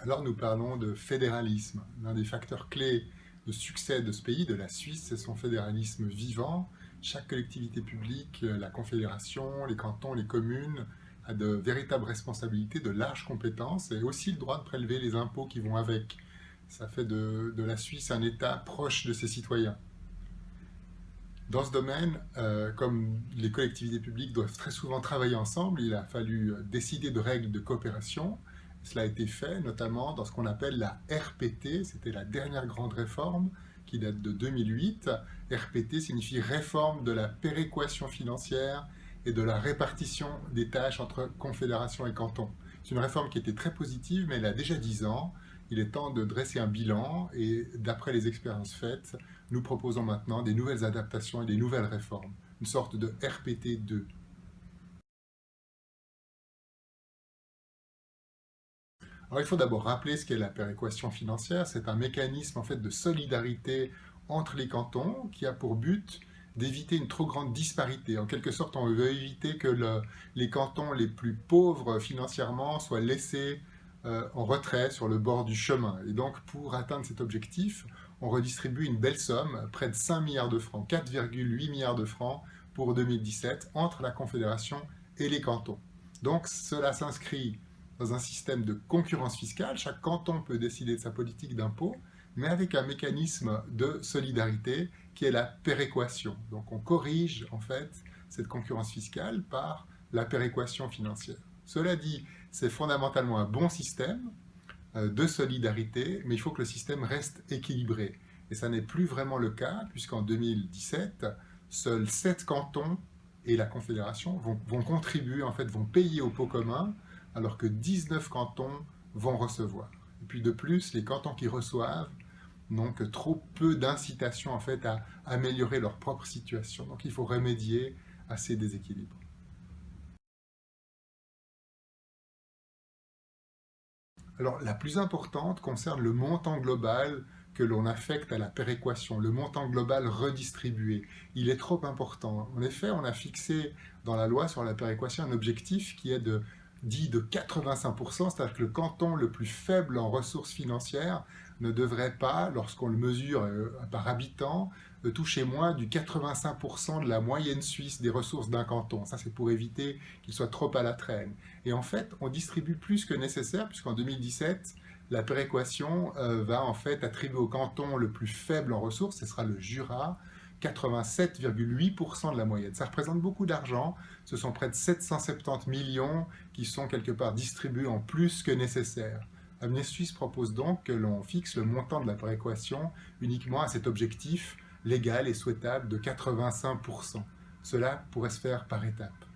Alors nous parlons de fédéralisme. L'un des facteurs clés de succès de ce pays, de la Suisse, c'est son fédéralisme vivant. Chaque collectivité publique, la confédération, les cantons, les communes, a de véritables responsabilités, de larges compétences et aussi le droit de prélever les impôts qui vont avec. Ça fait de la Suisse un État proche de ses citoyens. Dans ce domaine, comme les collectivités publiques doivent très souvent travailler ensemble, il a fallu décider de règles de coopération. Cela a été fait notamment dans ce qu'on appelle la RPT, c'était la dernière grande réforme qui date de 2008. RPT signifie réforme de la péréquation financière et de la répartition des tâches entre confédération et canton. C'est une réforme qui était très positive, mais elle a déjà 10 ans. Il est temps de dresser un bilan et d'après les expériences faites, nous proposons maintenant des nouvelles adaptations et des nouvelles réformes, une sorte de RPT 2. Alors il faut d'abord rappeler ce qu'est la péréquation financière. C'est un mécanisme en fait de solidarité entre les cantons qui a pour but d'éviter une trop grande disparité. En quelque sorte, on veut éviter que les cantons les plus pauvres financièrement soient laissés en retrait sur le bord du chemin. Et donc, pour atteindre cet objectif, on redistribue une belle somme, près de 5 milliards de francs, 4,8 milliards de francs pour 2017, entre la Confédération et les cantons. Donc, cela s'inscrit dans un système de concurrence fiscale. Chaque canton peut décider de sa politique d'impôt, mais avec un mécanisme de solidarité qui est la péréquation. Donc on corrige en fait cette concurrence fiscale par la péréquation financière. Cela dit, c'est fondamentalement un bon système de solidarité, mais il faut que le système reste équilibré. Et ça n'est plus vraiment le cas, puisqu'en 2017, seuls 7 cantons et la Confédération vont contribuer, en fait, vont payer au pot commun, alors que 19 cantons vont recevoir. Et puis de plus, les cantons qui reçoivent n'ont que trop peu d'incitation en fait à améliorer leur propre situation. Donc il faut remédier à ces déséquilibres. Alors la plus importante concerne le montant global que l'on affecte à la péréquation, le montant global redistribué. Il est trop important. En effet, on a fixé dans la loi sur la péréquation un objectif qui est dit de 85%, c'est-à-dire que le canton le plus faible en ressources financières ne devrait pas, lorsqu'on le mesure par habitant, toucher moins du 85% de la moyenne suisse des ressources d'un canton. Ça, c'est pour éviter qu'il soit trop à la traîne. Et en fait, on distribue plus que nécessaire, puisqu'en 2017, la péréquation va en fait attribuer au canton le plus faible en ressources, ce sera le Jura, 87,8% de la moyenne. Ça représente beaucoup d'argent. Ce sont près de 770 millions qui sont quelque part distribués en plus que nécessaire. Avenir Suisse propose donc que l'on fixe le montant de la péréquation uniquement à cet objectif légal et souhaitable de 85%. Cela pourrait se faire par étapes.